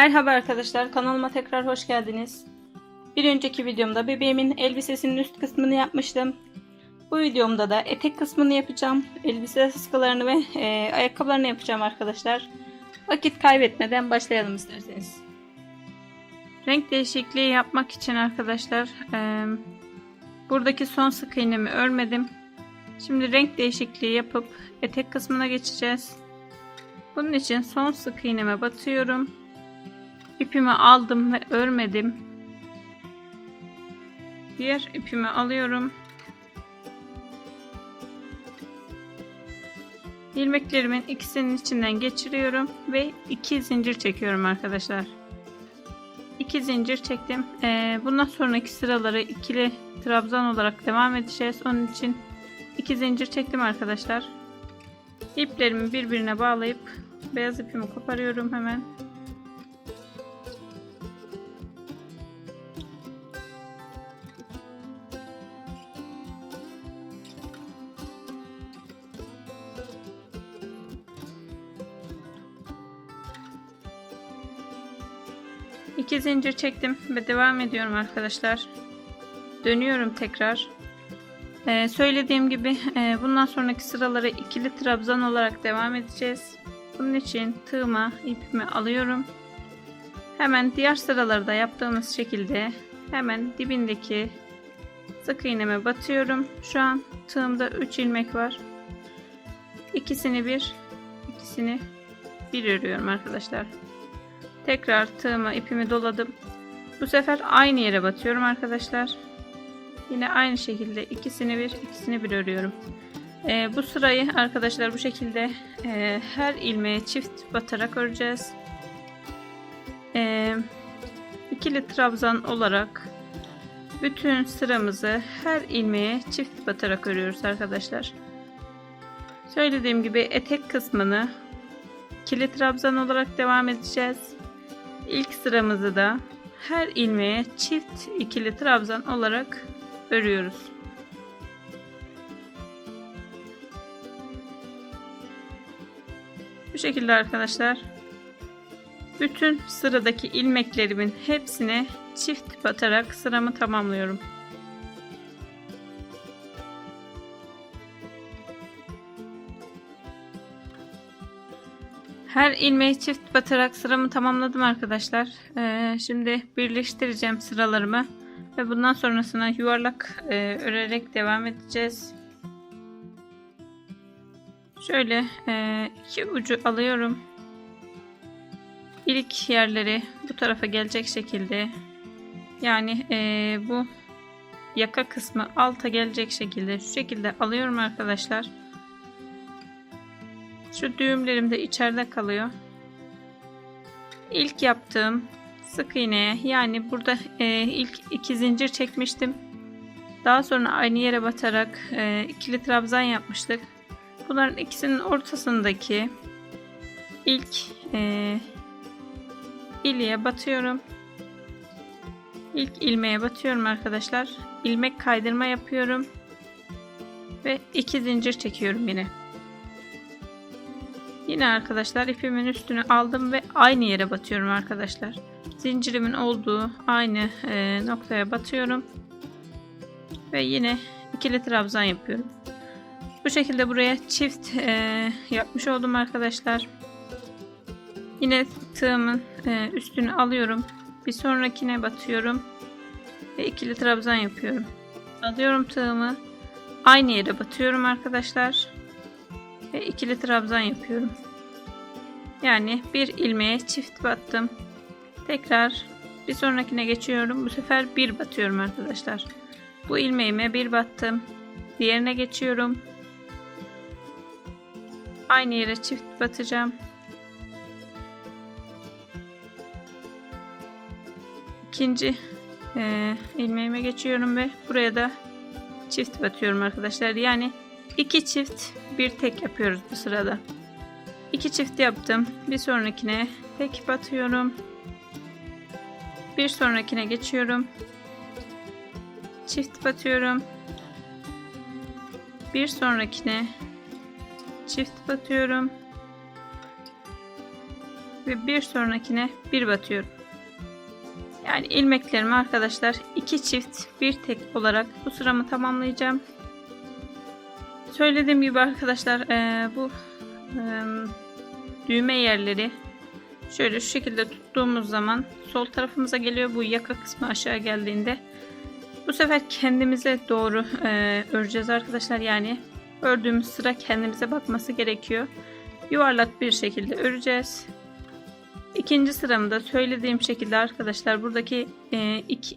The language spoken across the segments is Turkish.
Merhaba arkadaşlar, kanalıma tekrar hoş geldiniz. Bir önceki videomda bebeğimin elbisesinin üst kısmını yapmıştım. Bu videomda da etek kısmını yapacağım. Elbise sıskalarını ve ayakkabılarını yapacağım arkadaşlar. Vakit kaybetmeden başlayalım isterseniz. Renk değişikliği yapmak için arkadaşlar buradaki son sık iğnemi örmedim. Şimdi renk değişikliği yapıp etek kısmına geçeceğiz. Bunun için son sık iğneme batıyorum. İpimi aldım ve örmedim. Diğer ipimi alıyorum. İlmeklerimin ikisinin içinden geçiriyorum ve 2 zincir çekiyorum arkadaşlar. 2 zincir çektim. Bundan sonraki sıraları ikili trabzan olarak devam edeceğiz. Onun için 2 zincir çektim arkadaşlar. İplerimi birbirine bağlayıp beyaz ipimi koparıyorum hemen. İki zincir çektim ve devam ediyorum arkadaşlar. Dönüyorum tekrar. Söylediğim gibi bundan sonraki sıraları ikili trabzan olarak devam edeceğiz. Bunun için tığıma ipimi alıyorum. Hemen diğer sıraları da yaptığımız şekilde hemen dibindeki sık iğneme batıyorum. Şu an tığımda 3 ilmek var. İkisini bir örüyorum arkadaşlar. Tekrar tığıma ipimi doladım. Bu sefer aynı yere batıyorum arkadaşlar. Yine aynı şekilde ikisini bir örüyorum. Bu sırayı arkadaşlar bu şekilde her ilmeğe çift batarak öreceğiz. İkili trabzan olarak bütün sıramızı her ilmeğe çift batarak örüyoruz arkadaşlar. Söylediğim gibi etek kısmını ikili trabzan olarak devam edeceğiz. İlk sıramızı da her ilmeğe çift ikili trabzan olarak örüyoruz. Bu şekilde arkadaşlar bütün sıradaki ilmeklerimin hepsine çift batarak sıramı tamamlıyorum. Her ilmeği çift batarak sıramı tamamladım arkadaşlar. Şimdi birleştireceğim sıralarımı ve bundan sonrasına yuvarlak örerek devam edeceğiz. Şöyle iki ucu alıyorum. İlk yerleri bu tarafa gelecek şekilde, yani bu yaka kısmı alta gelecek şekilde şu şekilde alıyorum arkadaşlar. Şu düğümlerim de içeride kalıyor. İlk yaptığım sık iğneye, yani burada ilk 2 zincir çekmiştim. Daha sonra aynı yere batarak ikili trabzan yapmıştık. Bunların ikisinin ortasındaki ilk ilmeğe batıyorum. İlk ilmeğe batıyorum arkadaşlar. İlmek kaydırma yapıyorum ve 2 zincir çekiyorum yine. Yine arkadaşlar ipimin üstüne aldım ve aynı yere batıyorum arkadaşlar. Zincirimin olduğu aynı noktaya batıyorum ve yine ikili trabzan yapıyorum. Bu şekilde buraya çift yapmış oldum arkadaşlar. Yine tığımın üstünü alıyorum. Bir sonrakine batıyorum ve ikili trabzan yapıyorum. Alıyorum tığımı, aynı yere batıyorum arkadaşlar ve ikili trabzan yapıyorum. Yani bir ilmeğe çift battım. Tekrar bir sonrakine geçiyorum. Bu sefer bir batıyorum arkadaşlar. Bu ilmeğime bir battım. Diğerine geçiyorum. Aynı yere çift batacağım. İkinci ilmeğime geçiyorum ve buraya da çift batıyorum arkadaşlar. Yani 2 çift bir tek yapıyoruz bu sırada. 2 çift yaptım. Bir sonrakine tek batıyorum. Bir sonrakine geçiyorum. Çift batıyorum. Bir sonrakine çift batıyorum. ve bir sonrakine bir batıyorum. Yani ilmeklerimi arkadaşlar 2 çift bir tek olarak bu sıramı tamamlayacağım. Söylediğim gibi arkadaşlar bu düğme yerleri şöyle şu şekilde tuttuğumuz zaman sol tarafımıza geliyor. Bu yaka kısmı aşağı geldiğinde bu sefer kendimize doğru öreceğiz arkadaşlar. Yani ördüğümüz sıra kendimize bakması gerekiyor. Yuvarlak bir şekilde öreceğiz. İkinci sıramda söylediğim şekilde arkadaşlar buradaki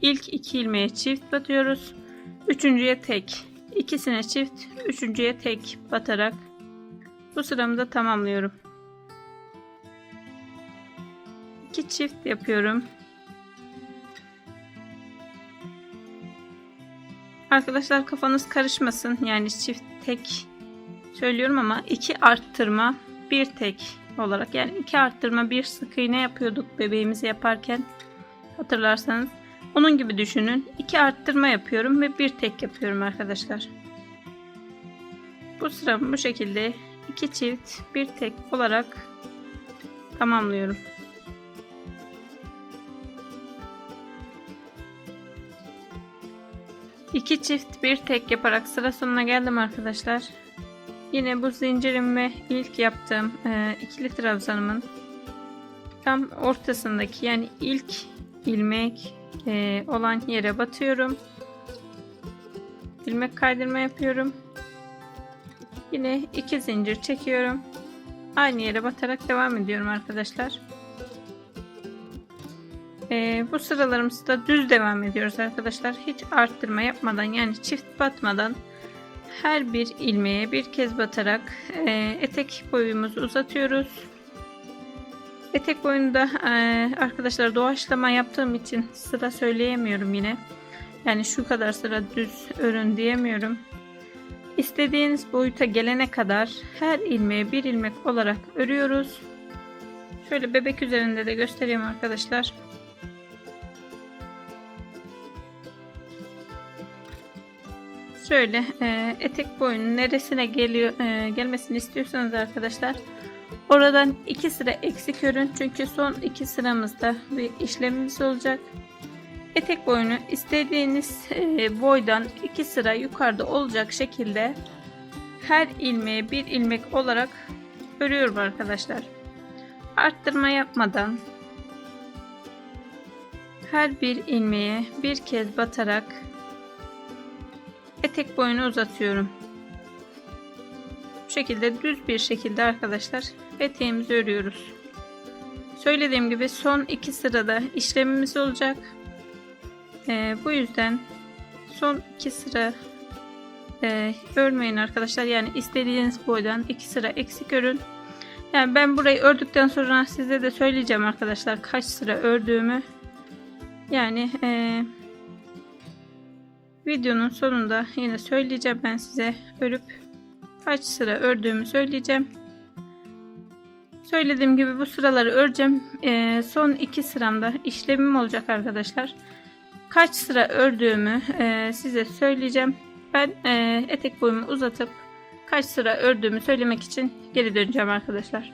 ilk 2 ilmeğe çift batıyoruz. Üçüncüye tek, ikisine çift, üçüncüye tek batarak bu sıramı da tamamlıyorum. 2 çift yapıyorum. Arkadaşlar kafanız karışmasın. Yani çift tek söylüyorum ama 2 arttırma bir tek olarak, yani 2 arttırma bir sık iğne yapıyorduk bebeğimizi yaparken, hatırlarsanız onun gibi düşünün. 2 arttırma yapıyorum ve bir tek yapıyorum arkadaşlar. Bu sıramı bu şekilde 2 çift bir tek olarak tamamlıyorum. İki çift bir tek yaparak sıra sonuna geldim arkadaşlar. Yine bu zincirimi ilk yaptığım ikili trabzanımın tam ortasındaki, yani ilk ilmek olan yere batıyorum. İlmek kaydırma yapıyorum. Yine 2 zincir çekiyorum. Aynı yere batarak devam ediyorum arkadaşlar. Bu sıralarımızda düz devam ediyoruz arkadaşlar. Hiç arttırma yapmadan, yani çift batmadan her bir ilmeğe bir kez batarak etek boyumuzu uzatıyoruz. Etek boyunda arkadaşlar doğaçlama yaptığım için sıra söyleyemiyorum yine. Yani şu kadar sıra düz örün diyemiyorum. İstediğiniz boyuta gelene kadar her ilmeğe bir ilmek olarak örüyoruz. Şöyle bebek üzerinde de göstereyim arkadaşlar. Şöyle etek boyunun neresine gelmesini istiyorsanız arkadaşlar oradan 2 sıra eksik örün, çünkü son 2 sıramızda bir işlemimiz olacak. Etek boyunu istediğiniz boydan 2 sıra yukarıda olacak şekilde her ilmeğe bir ilmek olarak örüyorum arkadaşlar. Arttırma yapmadan her bir ilmeğe bir kez batarak etek boyunu uzatıyorum. Bu şekilde düz bir şekilde arkadaşlar eteğimizi örüyoruz. Söylediğim gibi son 2 sırada işlemimiz olacak. Bu yüzden son 2 sıra örmeyin arkadaşlar. Yani istediğiniz boydan 2 sıra eksik örün. Yani ben burayı ördükten sonra size de söyleyeceğim arkadaşlar kaç sıra ördüğümü. Yani videonun sonunda yine söyleyeceğim, ben size örüp kaç sıra ördüğümü söyleyeceğim. Söylediğim gibi bu sıraları öreceğim. Son 2 sıramda işlemim olacak arkadaşlar. Kaç sıra ördüğümü size söyleyeceğim. Ben etek boyumu uzatıp kaç sıra ördüğümü söylemek için geri döneceğim arkadaşlar.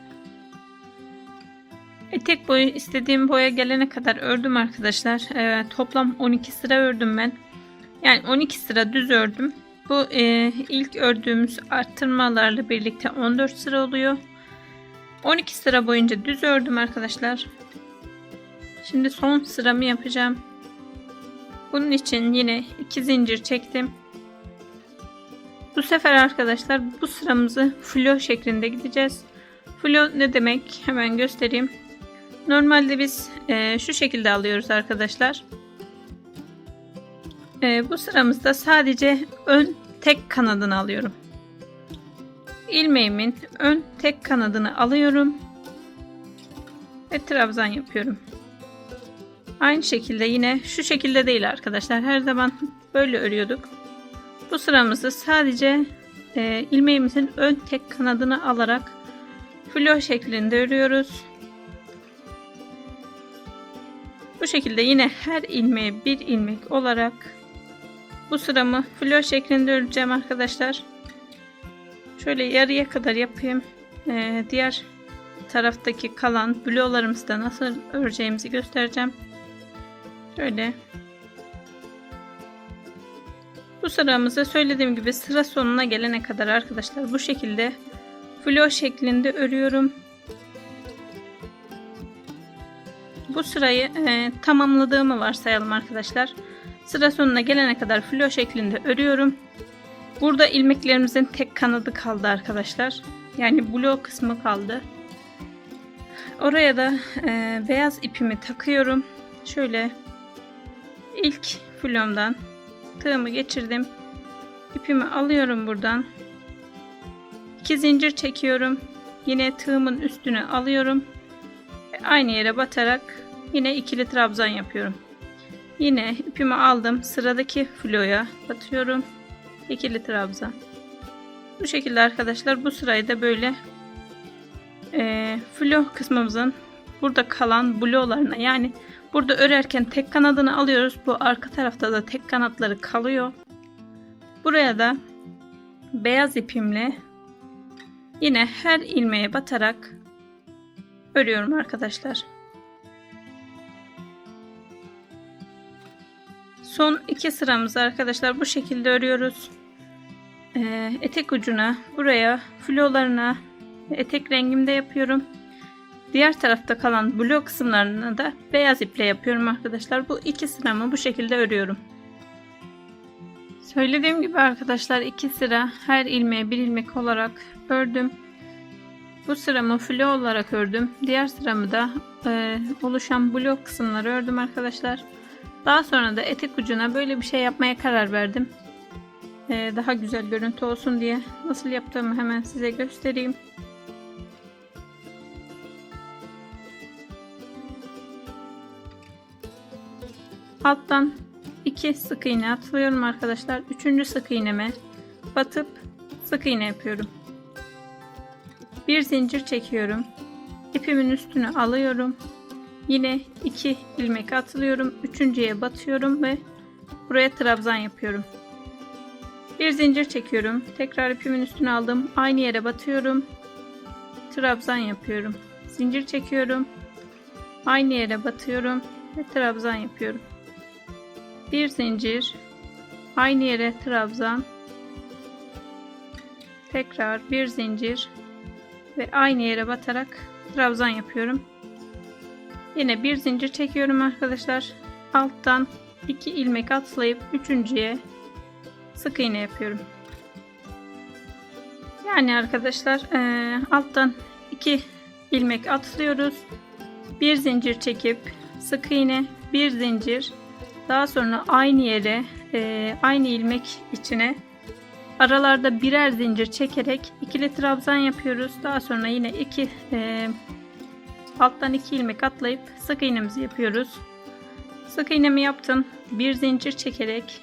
Etek boyu istediğim boya gelene kadar ördüm arkadaşlar. Toplam 12 sıra ördüm ben. Yani 12 sıra düz ördüm. Bu ilk ördüğümüz arttırmalarla birlikte 14 sıra oluyor. 12 sıra boyunca düz ördüm arkadaşlar. Şimdi son sıramı yapacağım. Bunun için yine 2 zincir çektim. Bu sefer arkadaşlar bu sıramızı flo şeklinde gideceğiz. Flo ne demek? Hemen göstereyim. Normalde biz şu şekilde alıyoruz arkadaşlar. Bu sıramızda sadece ön tek kanadını alıyorum. İlmeğimin ön tek kanadını alıyorum ve trabzan yapıyorum. Aynı şekilde yine şu şekilde değil arkadaşlar. Her zaman böyle örüyorduk. Bu sıramızı sadece ilmeğimizin ön tek kanadını alarak flo şeklinde örüyoruz. Bu şekilde yine her ilmeğe bir ilmek olarak bu sıramı flo şeklinde öreceğim arkadaşlar. Şöyle yarıya kadar yapayım. Diğer taraftaki kalan bloğlarımızı da nasıl öreceğimizi göstereceğim. Şöyle. Bu sıramızı söylediğim gibi sıra sonuna gelene kadar arkadaşlar bu şekilde flo şeklinde örüyorum. Bu sırayı tamamladığımı varsayalım arkadaşlar. Sıra sonuna gelene kadar flo şeklinde örüyorum. Burada ilmeklerimizin tek kanadı kaldı arkadaşlar. Yani blok kısmı kaldı. Oraya da beyaz ipimi takıyorum. Şöyle ilk flomdan tığımı geçirdim. İpimi alıyorum buradan. 2 zincir çekiyorum. Yine tığımın üstüne alıyorum. Aynı yere batarak yine ikili trabzan yapıyorum. Yine ipimi aldım. Sıradaki floya batıyorum. İkili trabzan. Bu şekilde arkadaşlar bu sırayı da böyle flo kısmımızın burada kalan blolarına, yani burada örerken tek kanadını alıyoruz. Bu arka tarafta da tek kanatları kalıyor. Buraya da beyaz ipimle yine her ilmeğe batarak örüyorum arkadaşlar. Son iki sıramızı arkadaşlar bu şekilde örüyoruz. Etek ucuna, buraya flolarına etek rengimde yapıyorum. Diğer tarafta kalan blok kısımlarını da beyaz iple yapıyorum arkadaşlar. Bu iki sıramı bu şekilde örüyorum. Söylediğim gibi arkadaşlar iki sıra her ilmeğe bir ilmek olarak ördüm. Bu sıramı flo olarak ördüm. Diğer sıramı da oluşan blok kısımları ördüm arkadaşlar. Daha sonra da etek ucuna böyle bir şey yapmaya karar verdim. Daha güzel görüntü olsun diye. Nasıl yaptığımı hemen size göstereyim. Alttan 2 sık iğne atlıyorum arkadaşlar. 3. sık iğneme batıp sık iğne yapıyorum. Bir zincir çekiyorum. İpimin üstüne alıyorum. Yine 2 ilmek atlıyorum. 3.'ye batıyorum ve buraya trabzan yapıyorum. Bir zincir çekiyorum. Tekrar ipimin üstüne aldım. Aynı yere batıyorum. Trabzan yapıyorum. Zincir çekiyorum. Aynı yere batıyorum ve trabzan yapıyorum. Bir zincir, aynı yere trabzan, tekrar bir zincir ve aynı yere batarak trabzan yapıyorum. Yine bir zincir çekiyorum arkadaşlar. Alttan 2 ilmek atlayıp 3.'ye sık iğne yapıyorum. Yani arkadaşlar alttan 2 ilmek atlıyoruz. Bir zincir çekip sık iğne, bir zincir. Daha sonra aynı yere aynı ilmek içine aralarda birer zincir çekerek ikili trabzan yapıyoruz. Daha sonra yine alttan 2 ilmek atlayıp sık iğnemizi yapıyoruz. Sık iğnemi yaptım. Bir zincir çekerek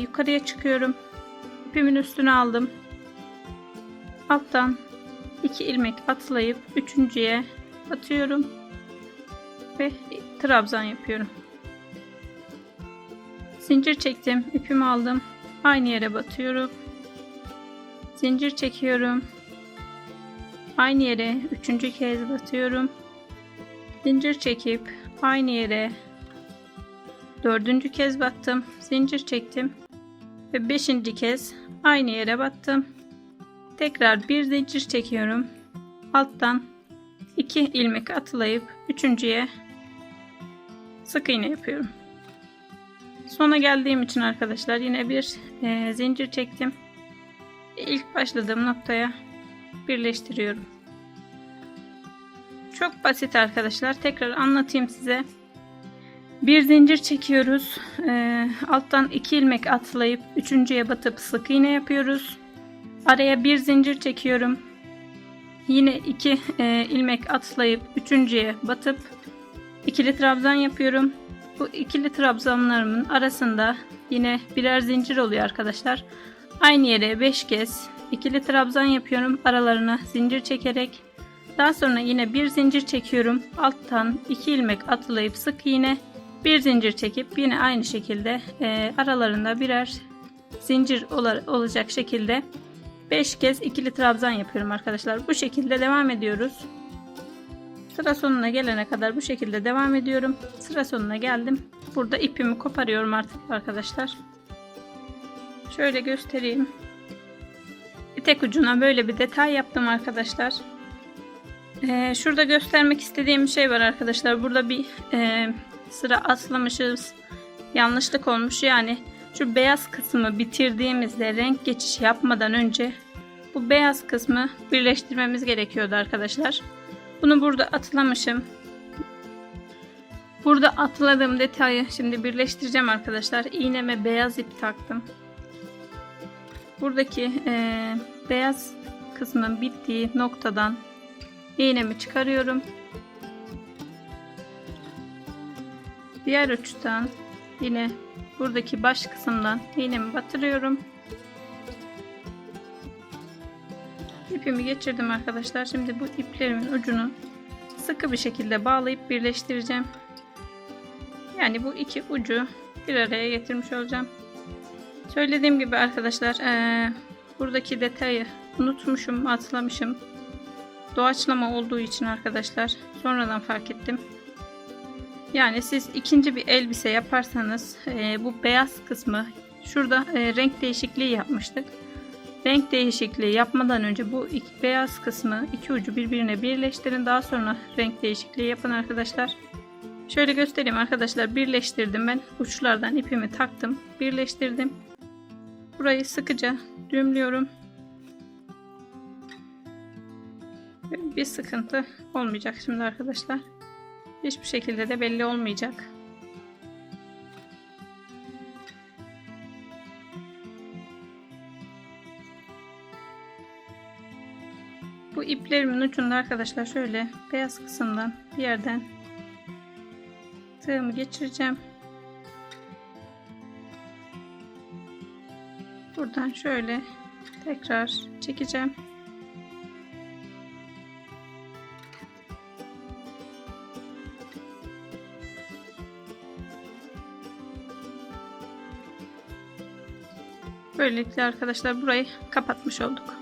yukarıya çıkıyorum. İpimin üstüne aldım. Alttan 2 ilmek atlayıp 3.'ye batıyorum ve trabzan yapıyorum. Zincir çektim, ipimi aldım, aynı yere batıyorum, zincir çekiyorum, aynı yere 3. kez batıyorum, zincir çekip aynı yere 4. kez battım, zincir çektim ve 5. kez aynı yere battım. Tekrar bir zincir çekiyorum, alttan 2 ilmek atlayıp 3.'ye sık iğne yapıyorum. Sona geldiğim için arkadaşlar yine bir zincir çektim. İlk başladığım noktaya birleştiriyorum. Çok basit arkadaşlar. Tekrar anlatayım size. Bir zincir çekiyoruz. Alttan 2 ilmek atlayıp 3.'ye batıp sık iğne yapıyoruz. Araya bir zincir çekiyorum. Yine 2 ilmek atlayıp 3.'ye batıp ikili trabzan yapıyorum. Bu ikili trabzanlarımın arasında yine birer zincir oluyor arkadaşlar. Aynı yere 5 kez ikili trabzan yapıyorum. Aralarına zincir çekerek. Daha sonra yine bir zincir çekiyorum. Alttan 2 ilmek atlayıp sık iğne, bir zincir çekip yine aynı şekilde aralarında birer zincir olacak şekilde 5 kez ikili trabzan yapıyorum arkadaşlar. Bu şekilde devam ediyoruz. Sıra sonuna gelene kadar bu şekilde devam ediyorum. Sıra sonuna geldim. Burada ipimi koparıyorum artık arkadaşlar. Şöyle göstereyim. Tek ucuna böyle bir detay yaptım arkadaşlar. Şurada göstermek istediğim bir şey var arkadaşlar. Burada bir sıra atlamışız. Yanlışlık olmuş. Yani şu beyaz kısmı bitirdiğimizde renk geçişi yapmadan önce bu beyaz kısmı birleştirmemiz gerekiyordu arkadaşlar. Bunu burada atlamışım. Burada atladığım detayı şimdi birleştireceğim arkadaşlar. İğneme beyaz ip taktım. Buradaki beyaz kısmın bittiği noktadan iğnemi çıkarıyorum. Diğer uçtan yine buradaki baş kısımdan iğnemi batırıyorum. İpimi geçirdim arkadaşlar. Şimdi bu iplerimin ucunu sıkı bir şekilde bağlayıp birleştireceğim. Yani bu iki ucu bir araya getirmiş olacağım. Söylediğim gibi arkadaşlar buradaki detayı unutmuşum, atlamışım. Doğaçlama olduğu için arkadaşlar sonradan fark ettim. Yani siz ikinci bir elbise yaparsanız bu beyaz kısmı şurada renk değişikliği yapmıştık. Renk değişikliği yapmadan önce bu beyaz kısmı iki ucu birbirine birleştirin. Daha sonra renk değişikliği yapın arkadaşlar. Şöyle göstereyim arkadaşlar. Birleştirdim ben. Uçlardan ipimi taktım. Birleştirdim. Burayı sıkıca düğümlüyorum. Bir sıkıntı olmayacak şimdi arkadaşlar. Hiçbir şekilde de belli olmayacak. Bu iplerimin ucunda arkadaşlar şöyle beyaz kısımdan bir yerden tığımı geçireceğim. Buradan şöyle tekrar çekeceğim. Böylelikle arkadaşlar burayı kapatmış olduk.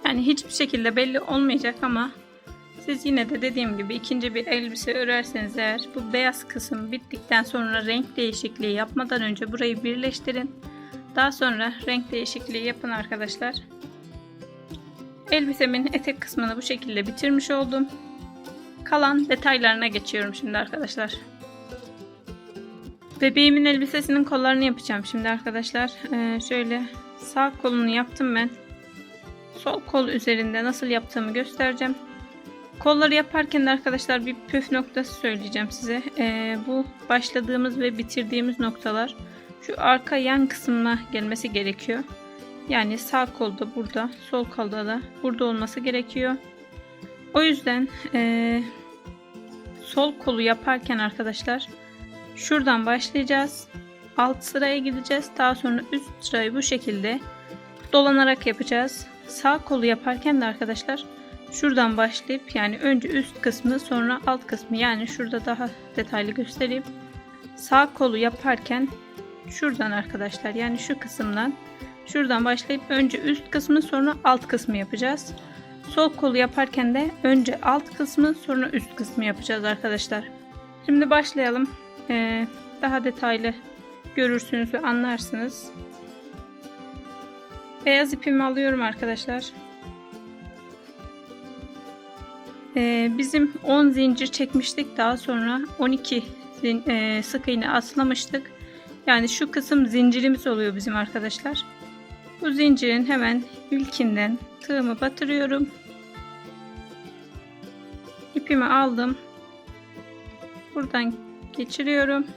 Yani hiçbir şekilde belli olmayacak ama siz yine de dediğim gibi ikinci bir elbise örerseniz eğer bu beyaz kısım bittikten sonra renk değişikliği yapmadan önce burayı birleştirin. Daha sonra renk değişikliği yapın arkadaşlar. Elbisemin etek kısmını bu şekilde bitirmiş oldum. Kalan detaylarına geçiyorum şimdi arkadaşlar. Bebeğimin elbisesinin kollarını yapacağım şimdi arkadaşlar. Şöyle sağ kolunu yaptım ben. Sol kol üzerinde nasıl yaptığımı göstereceğim. Kolları yaparken de arkadaşlar bir püf noktası söyleyeceğim size. Bu başladığımız ve bitirdiğimiz noktalar şu arka yan kısmına gelmesi gerekiyor. Yani sağ kolda burada, sol kolda da burada olması gerekiyor. O yüzden sol kolu yaparken arkadaşlar şuradan başlayacağız. Alt sıraya gideceğiz. Daha sonra üst sırayı bu şekilde dolanarak yapacağız. Sağ kolu yaparken de arkadaşlar şuradan başlayıp yani önce üst kısmı sonra alt kısmı, yani şurada daha detaylı göstereyim. Sağ kolu yaparken şuradan arkadaşlar, yani şu kısımdan şuradan başlayıp önce üst kısmı sonra alt kısmı yapacağız. Sol kolu yaparken de önce alt kısmı sonra üst kısmı yapacağız arkadaşlar. Şimdi başlayalım. Daha detaylı görürsünüz ve anlarsınız. Beyaz ipimi alıyorum arkadaşlar. Bizim 10 zincir çekmiştik. Daha sonra 12 sık iğne atlamıştık. Yani şu kısım zincirimiz oluyor bizim arkadaşlar. Bu zincirin hemen ilkinden tığımı batırıyorum. İpimi aldım. Buradan geçiriyorum.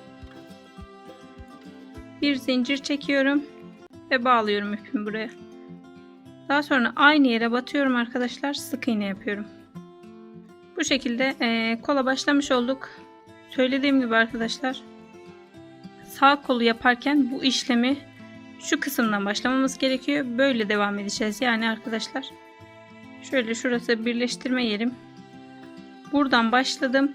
Bir zincir çekiyorum ve bağlıyorum ipimi buraya. Daha sonra aynı yere batıyorum arkadaşlar. Sık iğne yapıyorum. Bu şekilde kola başlamış olduk. Söylediğim gibi arkadaşlar, sağ kolu yaparken bu işlemi şu kısımdan başlamamız gerekiyor. Böyle devam edeceğiz. Yani arkadaşlar şöyle, şurası birleştirme yerim. Buradan başladım.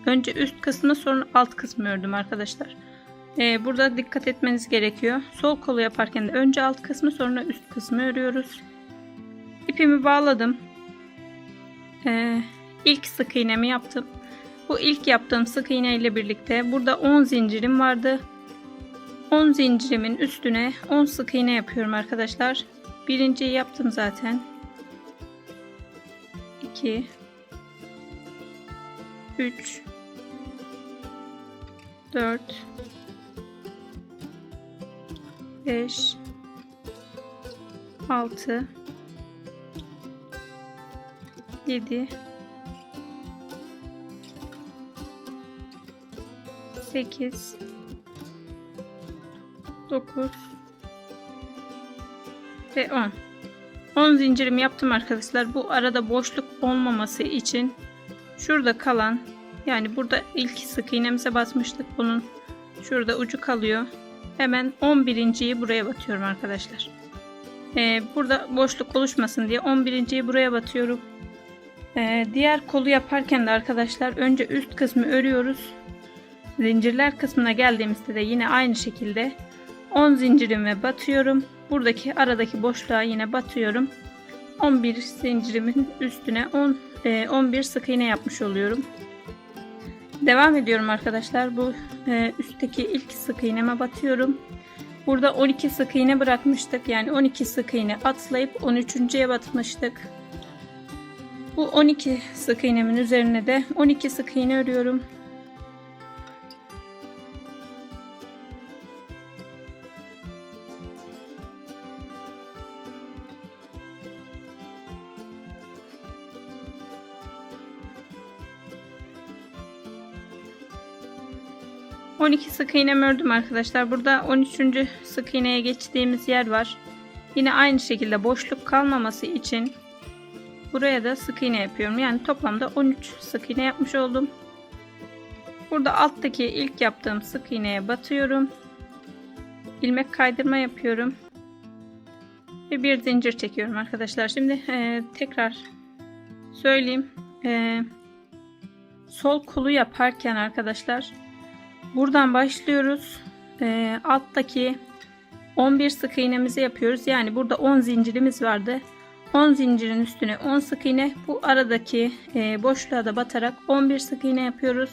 Önce üst kısmı sonra alt kısmı ördüm arkadaşlar. Burada dikkat etmeniz gerekiyor. Sol kolu yaparken de önce alt kısmı sonra üst kısmı örüyoruz. İpimi bağladım. İlk sık iğnemi yaptım. Bu ilk yaptığım sık iğne ile birlikte burada 10 zincirim vardı. 10 zincirimin üstüne 10 sık iğne yapıyorum arkadaşlar. Birinciyi yaptım zaten. 2 3 4 5 6 7 8 9 ve 10. 10 zincirimi yaptım arkadaşlar. Bu arada boşluk olmaması için şurada kalan, yani burada ilk sık iğnemize basmıştık. Bunun şurada ucu kalıyor. Hemen 11.'yi buraya batıyorum arkadaşlar. Burada boşluk oluşmasın diye 11.'yi buraya batıyorum. Diğer kolu yaparken de arkadaşlar önce üst kısmı örüyoruz. Zincirler kısmına geldiğimizde de yine aynı şekilde 10 zincirime batıyorum. Buradaki aradaki boşluğa yine batıyorum. 11 zincirimin üstüne 11 sık iğne yapmış oluyorum. Devam ediyorum arkadaşlar. Bu üstteki ilk sık iğneme batıyorum. Burada 12 sık iğne bırakmıştık. Yani 12 sık iğne atlayıp 13.'ye batmıştık. Bu 12 sık iğnemin üzerine de 12 sık iğne örüyorum. On 12 sık iğnemi ördüm arkadaşlar. Burada 13. sık iğneye geçtiğimiz yer var. Yine aynı şekilde boşluk kalmaması için buraya da sık iğne yapıyorum. Yani toplamda 13 sık iğne yapmış oldum. Burada alttaki ilk yaptığım sık iğneye batıyorum. İlmek kaydırma yapıyorum. Ve bir zincir çekiyorum arkadaşlar. Şimdi tekrar söyleyeyim. Sol kolu yaparken arkadaşlar buradan başlıyoruz. Alttaki 11 sık iğnemizi yapıyoruz. Yani burada 10 zincirimiz vardı. 10 zincirin üstüne 10 sık iğne. Bu aradaki boşluğa da batarak 11 sık iğne yapıyoruz.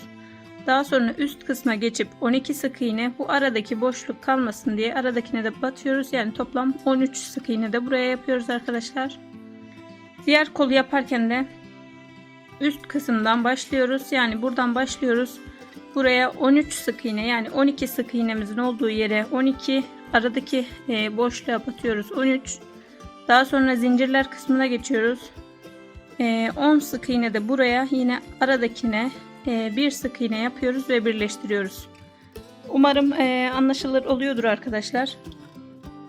Daha sonra üst kısma geçip 12 sık iğne. Bu aradaki boşluk kalmasın diye aradakine de batıyoruz. Yani toplam 13 sık iğne de buraya yapıyoruz arkadaşlar. Diğer kolu yaparken de üst kısımdan başlıyoruz. Yani buradan başlıyoruz. Buraya 13 sık iğne, yani 12 sık iğnemizin olduğu yere 12, aradaki boşluğa batıyoruz 13. Daha sonra zincirler kısmına geçiyoruz. 10 sık iğne de buraya, yine aradakine bir sık iğne yapıyoruz ve birleştiriyoruz. Umarım anlaşılır oluyordur arkadaşlar.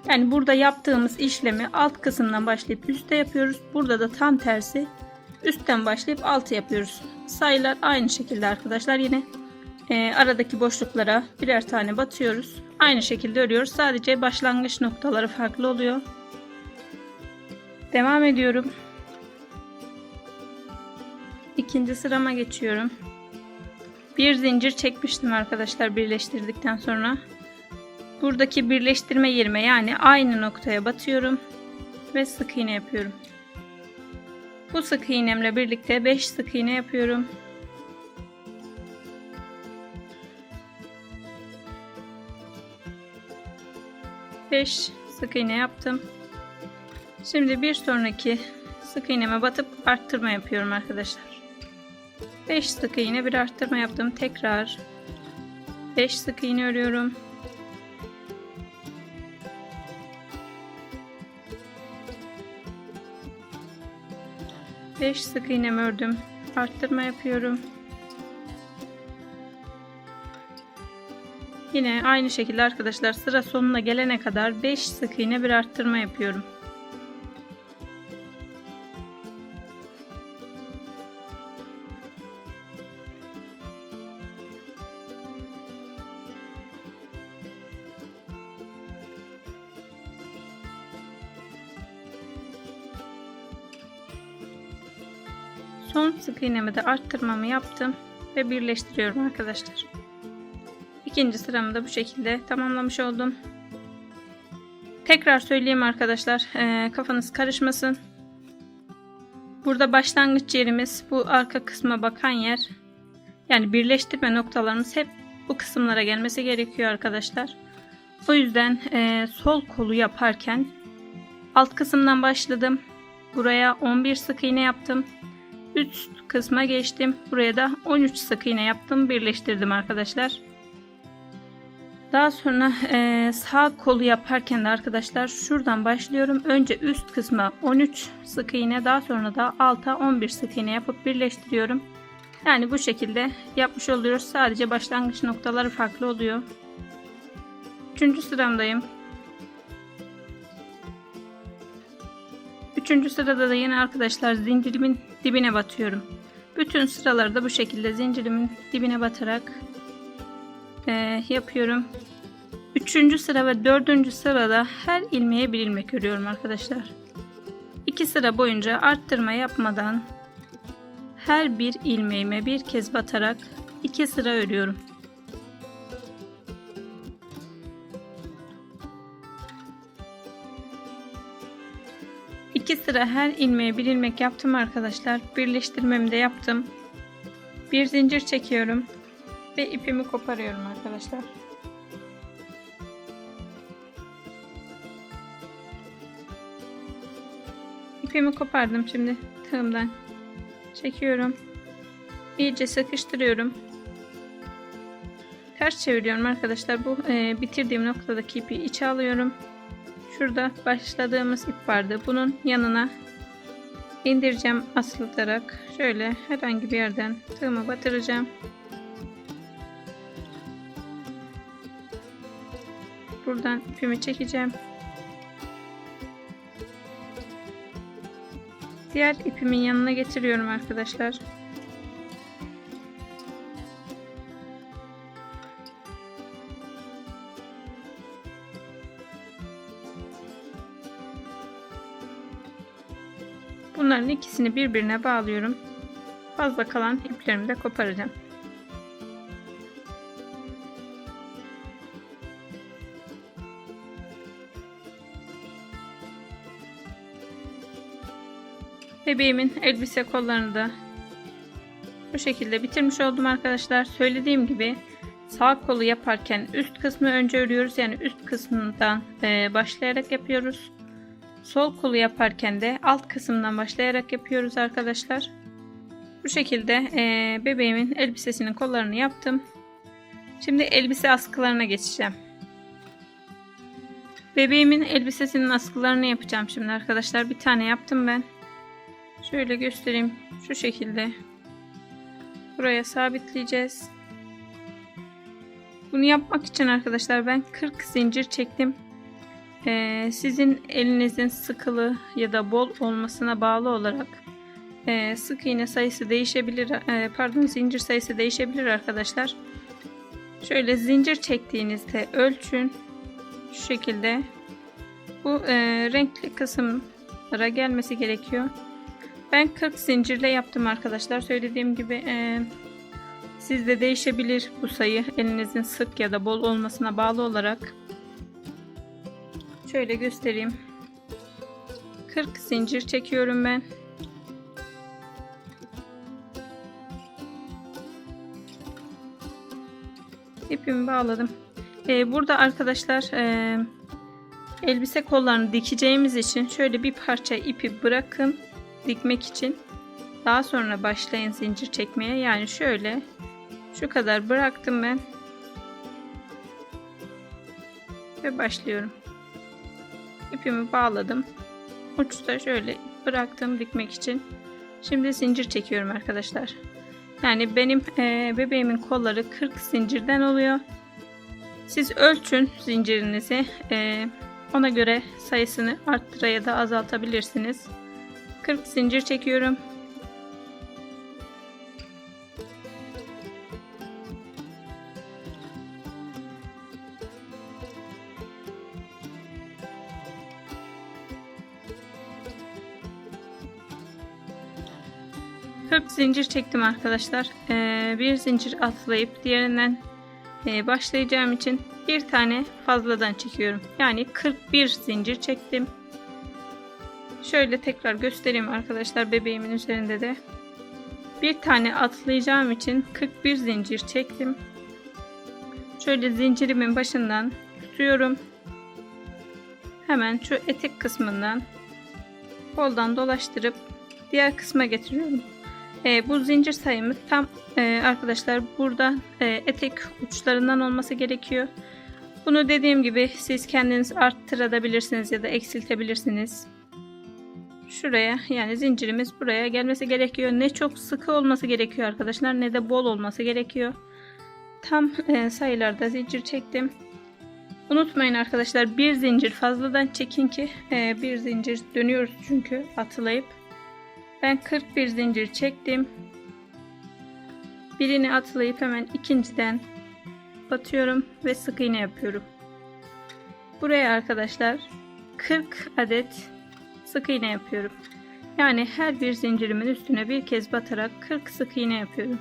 Yani burada yaptığımız işlemi alt kısımdan başlayıp üstte yapıyoruz. Burada da tam tersi, üstten başlayıp altı yapıyoruz. Sayılar aynı şekilde arkadaşlar. Yine aradaki boşluklara birer tane batıyoruz. Aynı şekilde örüyoruz. Sadece başlangıç noktaları farklı oluyor. Devam ediyorum. İkinci sırama geçiyorum. Bir zincir çekmiştim arkadaşlar birleştirdikten sonra. Buradaki birleştirme yerime, yani aynı noktaya batıyorum ve sık iğne yapıyorum. Bu sık iğnemle birlikte 5 sık iğne yapıyorum. Beş sık iğne yaptım. Şimdi bir sonraki sık iğneme batıp arttırma yapıyorum arkadaşlar. 5 sık iğne, bir arttırma yaptım. Tekrar 5 sık iğne örüyorum. Beş sık iğnemi ördüm. Arttırma yapıyorum. Yine aynı şekilde arkadaşlar sıra sonuna gelene kadar 5 sık iğne, bir arttırma yapıyorum. Son sık iğnemi de arttırmamı yaptım ve birleştiriyorum arkadaşlar. İkinci sıramı da bu şekilde tamamlamış oldum. Tekrar söyleyeyim arkadaşlar, kafanız karışmasın. Burada başlangıç yerimiz bu arka kısma bakan yer. Yani birleştirme noktalarımız hep bu kısımlara gelmesi gerekiyor arkadaşlar. O yüzden sol kolu yaparken alt kısımdan başladım. Buraya 11 sık iğne yaptım. Üst kısma geçtim. Buraya da 13 sık iğne yaptım. Birleştirdim arkadaşlar. Daha sonra sağ kolu yaparken de arkadaşlar şuradan başlıyorum. Önce üst kısma 13 sık iğne, daha sonra da alta 11 sık iğne yapıp birleştiriyorum. Yani bu şekilde yapmış oluyoruz. Sadece başlangıç noktaları farklı oluyor. 3. sıramdayım. 3. sırada da yine arkadaşlar zincirimin dibine batıyorum. Bütün sıraları da bu şekilde zincirimin dibine batarak yapıyorum. 3. sıra ve 4. sırada her ilmeğe bir ilmek örüyorum arkadaşlar. 2 sıra boyunca arttırma yapmadan her bir ilmeğime bir kez batarak 2 sıra örüyorum. İki sıra her ilmeğe bir ilmek yaptım arkadaşlar. Birleştirmemi de yaptım. Bir zincir çekiyorum ve ipimi koparıyorum arkadaşlar. İpimi kopardım, şimdi tığımdan çekiyorum. İyice sıkıştırıyorum. Ters çeviriyorum arkadaşlar. Bu bitirdiğim noktadaki ipi içe alıyorum. Şurada başladığımız ip vardı. Bunun yanına indireceğim asılarak. Şöyle herhangi bir yerden tığımı batıracağım. Buradan ipimi çekeceğim. Diğer ipimin yanına getiriyorum arkadaşlar. Bunların ikisini birbirine bağlıyorum. Fazla kalan iplerimi de koparacağım. Bebeğimin elbise kollarını da bu şekilde bitirmiş oldum arkadaşlar. Söylediğim gibi sağ kolu yaparken üst kısmı önce örüyoruz. Yani üst kısmından başlayarak yapıyoruz. Sol kolu yaparken de alt kısımdan başlayarak yapıyoruz arkadaşlar. Bu şekilde bebeğimin elbisesinin kollarını yaptım. Şimdi elbise askılarına geçeceğim. Bebeğimin elbisesinin askılarını yapacağım şimdi arkadaşlar. Bir tane yaptım ben. Şöyle göstereyim. Şu şekilde buraya sabitleyeceğiz. Bunu yapmak için arkadaşlar ben 40 zincir çektim. Sizin elinizin sıkılı ya da bol olmasına bağlı olarak sık iğne sayısı değişebilir. Zincir sayısı değişebilir arkadaşlar. Şöyle zincir çektiğinizde ölçün. Şu şekilde bu renkli kısımlara gelmesi gerekiyor. Ben 40 zincirle yaptım arkadaşlar. Söylediğim gibi sizde değişebilir bu sayı, elinizin sık ya da bol olmasına bağlı olarak. Şöyle göstereyim. 40 zincir çekiyorum ben. İpimi bağladım. Burada arkadaşlar elbise kollarını dikeceğimiz için şöyle bir parça ipi bırakın dikmek için. Daha sonra başlayın zincir çekmeye. Yani şöyle şu kadar bıraktım ben ve başlıyorum. İpimi bağladım. Uçta şöyle bıraktım dikmek için. Şimdi zincir çekiyorum arkadaşlar. Yani benim bebeğimin kolları 40 zincirden oluyor. Siz ölçün zincirinizi. Ona göre sayısını arttıra ya da azaltabilirsiniz. 40 zincir çekiyorum. Zincir çektim arkadaşlar. Bir zincir atlayıp diğerinden başlayacağım için bir tane fazladan çekiyorum. Yani 41 zincir çektim. Şöyle tekrar göstereyim arkadaşlar, bebeğimin üzerinde de. Bir tane atlayacağım için 41 zincir çektim. Şöyle zincirimin başından tutuyorum. Hemen şu etek kısmından koldan dolaştırıp diğer kısma getiriyorum. Bu zincir sayımız tam arkadaşlar burada etek uçlarından olması gerekiyor. Bunu dediğim gibi siz kendiniz arttırabilirsiniz ya da eksiltebilirsiniz. Şuraya, yani zincirimiz buraya gelmesi gerekiyor. Ne çok sıkı olması gerekiyor arkadaşlar, ne de bol olması gerekiyor. Tam sayılarda zincir çektim. Unutmayın arkadaşlar, bir zincir fazladan çekin ki bir zincir dönüyoruz çünkü atlayıp. Ben 41 zincir çektim. Birini atlayıp hemen ikinciden batıyorum ve sık iğne yapıyorum. Buraya arkadaşlar 40 adet sık iğne yapıyorum. Yani her bir zincirimin üstüne bir kez batarak 40 sık iğne yapıyorum.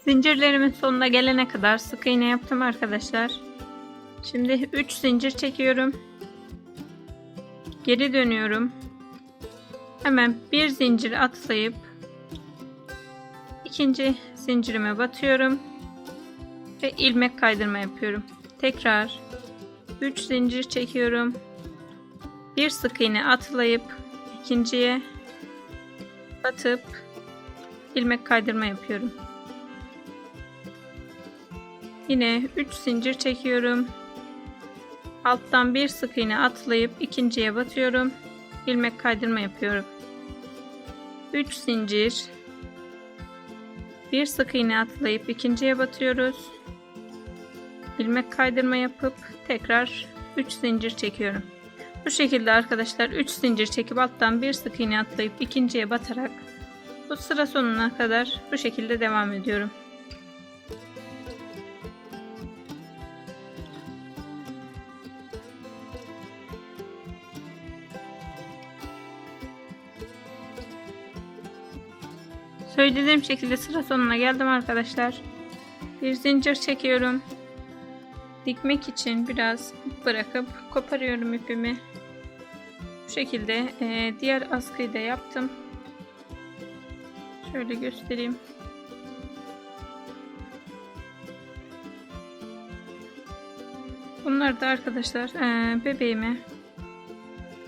Zincirlerimin sonuna gelene kadar sık iğne yaptım arkadaşlar. Şimdi 3 zincir çekiyorum. Geri dönüyorum. Hemen bir zincir atlayıp ikinci zincirime batıyorum ve ilmek kaydırma yapıyorum. Tekrar 3 zincir çekiyorum. Bir sık iğne atlayıp ikinciye batıp ilmek kaydırma yapıyorum. Yine 3 zincir çekiyorum. Alttan bir sık iğne atlayıp ikinciye batıyorum. İlmek kaydırma yapıyorum. 3 zincir. Bir sık iğne atlayıp ikinciye batıyoruz. İlmek kaydırma yapıp tekrar 3 zincir çekiyorum. Bu şekilde arkadaşlar 3 zincir çekip alttan bir sık iğne atlayıp ikinciye batarak bu sıra sonuna kadar bu şekilde devam ediyorum. Söylediğim şekilde sıra sonuna geldim arkadaşlar. Bir zincir çekiyorum. Dikmek için biraz bırakıp koparıyorum ipimi. Bu şekilde diğer askıyı da yaptım. Şöyle göstereyim. Bunlar da arkadaşlar bebeğime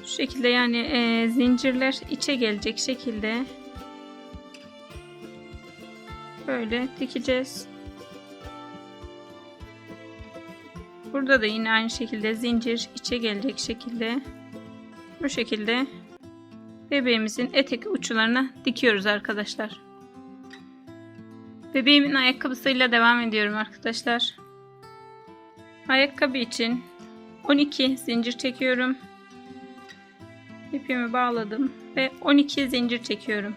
şu şekilde, yani zincirler içe gelecek şekilde böyle dikeceğiz. Burada da yine aynı şekilde zincir içe gelecek şekilde bu şekilde bebeğimizin etek uçlarına dikiyoruz arkadaşlar. Bebeğimin ayakkabısıyla devam ediyorum arkadaşlar. Ayakkabı için 12 zincir çekiyorum. İpimi bağladım ve 12 zincir çekiyorum.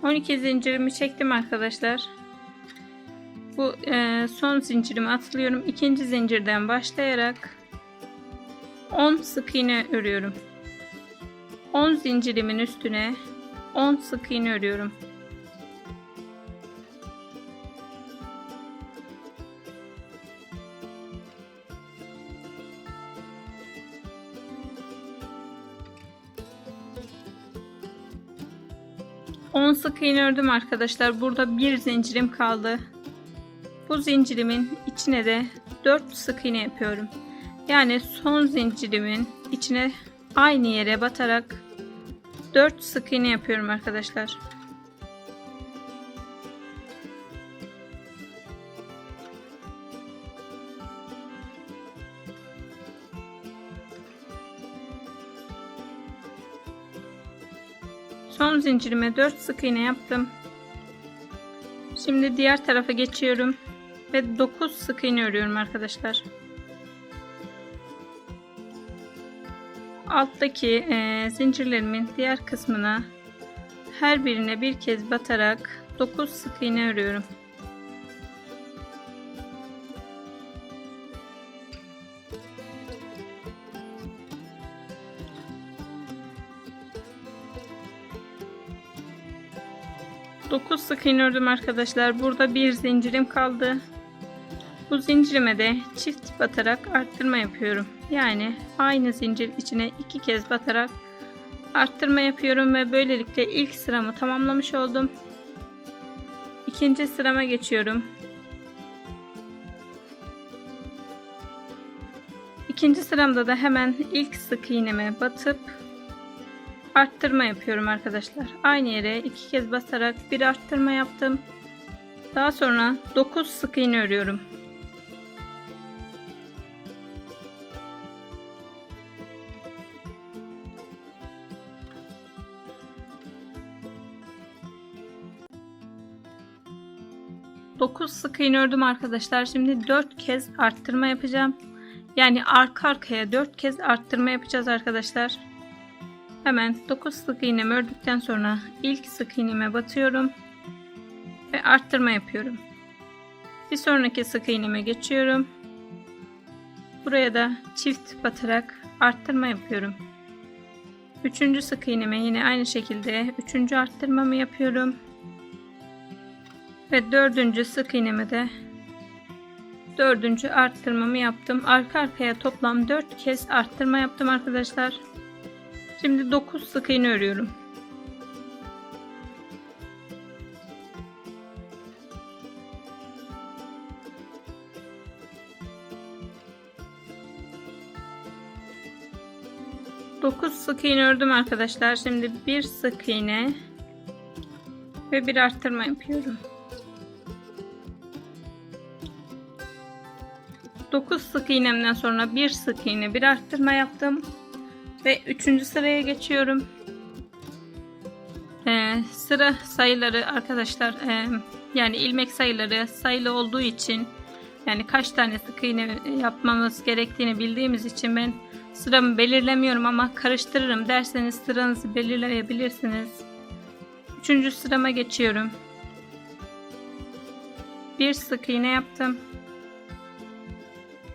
...12 zincirimi çektim arkadaşlar. Bu son zincirimi atlıyorum. İkinci zincirden başlayarak 10 sık iğne örüyorum. 10 zincirimin üstüne 10 sık iğne örüyorum. On sık iğne ördüm arkadaşlar. Burada bir zincirim kaldı. Bu zincirimin içine de 4 sık iğne yapıyorum. Yani son zincirimin içine aynı yere batarak 4 sık iğne yapıyorum arkadaşlar. Son zincirime 4 sık iğne yaptım. Şimdi diğer tarafa geçiyorum ve 9 sık iğne örüyorum arkadaşlar. Alttaki zincirlerimin diğer kısmına her birine bir kez batarak 9 sık iğne örüyorum. Dokuz sık iğne ördüm arkadaşlar. Burada bir zincirim kaldı. Bu zincirime de çift batarak arttırma yapıyorum. Yani aynı zincir içine 2 kez batarak arttırma yapıyorum ve böylelikle ilk sıramı tamamlamış oldum. İkinci sırama geçiyorum. İkinci sıramda da hemen ilk sık iğneme batıp arttırma yapıyorum arkadaşlar. Aynı yere 2 kez basarak bir arttırma yaptım. Daha sonra 9 sık iğne örüyorum. Dokuz sık iğne ördüm arkadaşlar. Şimdi 4 kez arttırma yapacağım. Yani arka arkaya 4 kez arttırma yapacağız arkadaşlar. Hemen 9 sık iğnemi ördükten sonra ilk sık iğneme batıyorum ve arttırma yapıyorum. Bir sonraki sık iğneme geçiyorum. Buraya da çift batarak arttırma yapıyorum. Üçüncü sık iğneme yine aynı şekilde üçüncü arttırmamı yapıyorum. Ve dördüncü sık iğneme de dördüncü arttırmamı yaptım. Arka arkaya toplam 4 kez arttırma yaptım arkadaşlar. Şimdi 9 sık iğne örüyorum. Dokuz sık iğne ördüm arkadaşlar. Şimdi bir sık iğne ve bir arttırma yapıyorum. 9 sık iğnemden sonra bir sık iğne bir arttırma yaptım ve 3. sıraya geçiyorum. Sıra sayıları arkadaşlar yani ilmek sayıları sayılı olduğu için, yani kaç tane sık iğne yapmamız gerektiğini bildiğimiz için ben sıramı belirlemiyorum, ama karıştırırım derseniz sıranızı belirleyebilirsiniz. 3. sırama geçiyorum. Bir sık iğne yaptım.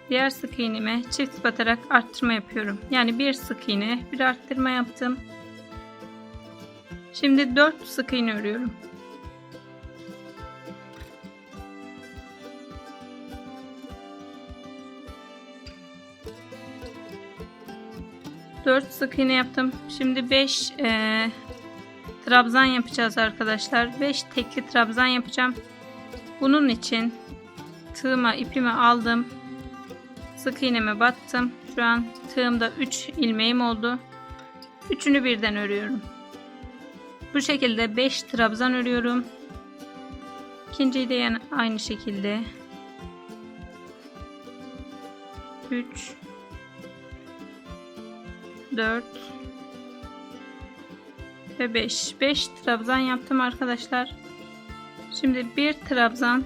Diğer sık iğneme çift batarak arttırma yapıyorum. Yani bir sık iğne bir arttırma yaptım. Şimdi 4 sık iğne örüyorum. Dört sık iğne yaptım. Şimdi 5 trabzan yapacağız arkadaşlar. 5 tekli trabzan yapacağım. Bunun için tığıma ipimi aldım. Sık iğneme battım. Şu an tığımda 3 ilmeğim oldu. Üçünü birden örüyorum. Bu şekilde 5 trabzan örüyorum. İkinciyi de yani aynı şekilde 3 4 ve 5 trabzan yaptım arkadaşlar. Şimdi bir trabzan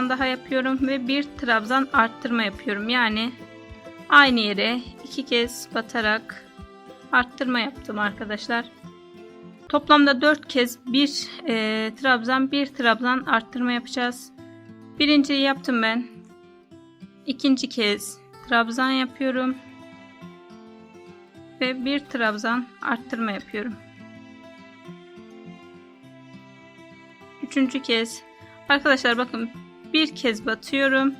daha yapıyorum ve bir trabzan arttırma yapıyorum. Yani aynı yere 2 kez batarak arttırma yaptım arkadaşlar. Toplamda 4 kez bir trabzan arttırma yapacağız. Birinciyi yaptım ben. İkinci kez trabzan yapıyorum ve bir trabzan arttırma yapıyorum. Üçüncü kez arkadaşlar bakın, bir kez batıyorum,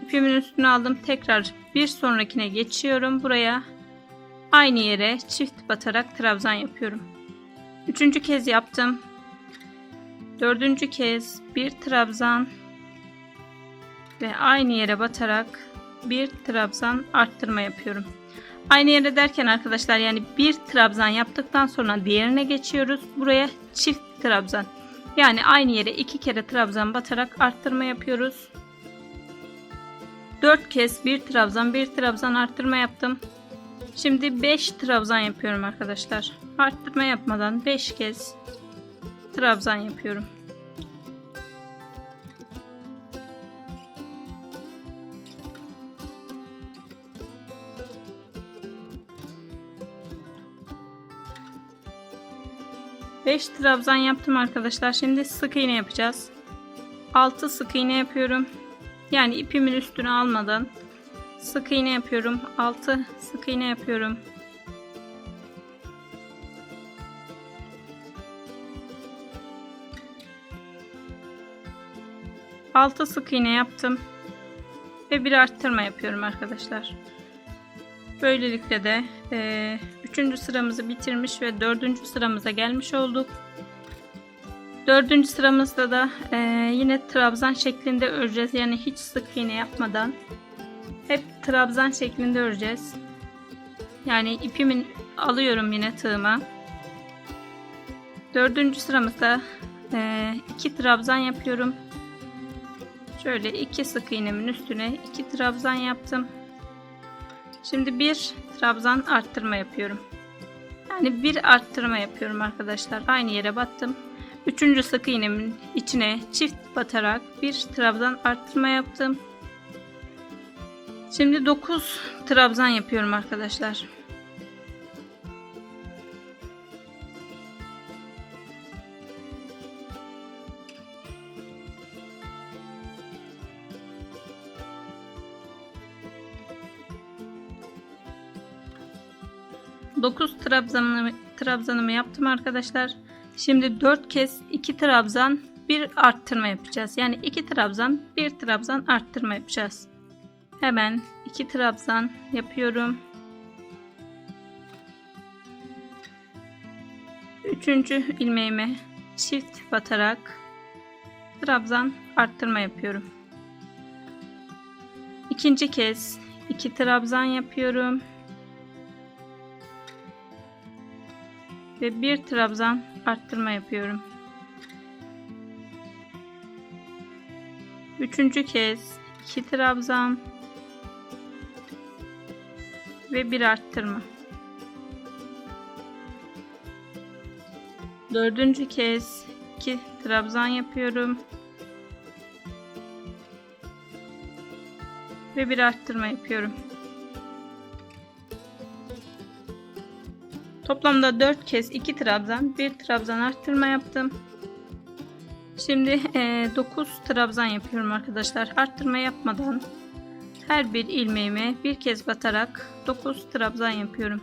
ipimin üstüne aldım, tekrar bir sonrakine geçiyorum, buraya aynı yere çift batarak trabzan yapıyorum. Üçüncü kez yaptım. Dördüncü kez bir trabzan ve aynı yere batarak bir trabzan arttırma yapıyorum. Aynı yere derken arkadaşlar, yani bir trabzan yaptıktan sonra diğerine geçiyoruz. Buraya çift trabzan, yani aynı yere 2 kere trabzan batarak arttırma yapıyoruz. 4 kez bir trabzan arttırma yaptım. Şimdi 5 trabzan yapıyorum arkadaşlar. Arttırma yapmadan 5 kez trabzan yapıyorum. 5 trabzan yaptım arkadaşlar. Şimdi sık iğne yapacağız. 6 sık iğne yapıyorum. Yani ipimin üstüne almadan sık iğne yapıyorum. 6 sık iğne yapıyorum. Altı sık iğne yaptım ve bir arttırma yapıyorum arkadaşlar. Böylelikle de 3. sıramızı bitirmiş ve 4. sıramıza gelmiş olduk. 4. sıramızda da yine trabzan şeklinde öreceğiz. Yani hiç sık iğne yapmadan hep trabzan şeklinde öreceğiz. Yani ipimin alıyorum yine tığıma. 4. sıramızda 2 trabzan yapıyorum. Şöyle 2 sık iğnemin üstüne 2 trabzan yaptım. Şimdi bir trabzan arttırma yapıyorum. Yani bir arttırma yapıyorum arkadaşlar. Aynı yere battım. 3. sık iğnemin içine çift batarak bir trabzan arttırma yaptım. Şimdi 9 trabzan yapıyorum arkadaşlar. Dokuz trabzanımı yaptım arkadaşlar. Şimdi 4 kez 2 trabzan bir arttırma yapacağız. Yani 2 trabzan bir trabzan arttırma yapacağız. Hemen 2 trabzan yapıyorum. 3. ilmeğime çift batarak trabzan arttırma yapıyorum. İkinci kez 2 trabzan yapıyorum. Ve bir trabzan arttırma yapıyorum. 3. kez 2 trabzan ve bir arttırma. 4. kez 2 trabzan yapıyorum ve bir arttırma yapıyorum. Toplamda 4 kez 2 trabzan, 1 trabzan arttırma yaptım. Şimdi 9 trabzan yapıyorum arkadaşlar. Arttırma yapmadan her bir ilmeğime bir kez batarak 9 trabzan yapıyorum.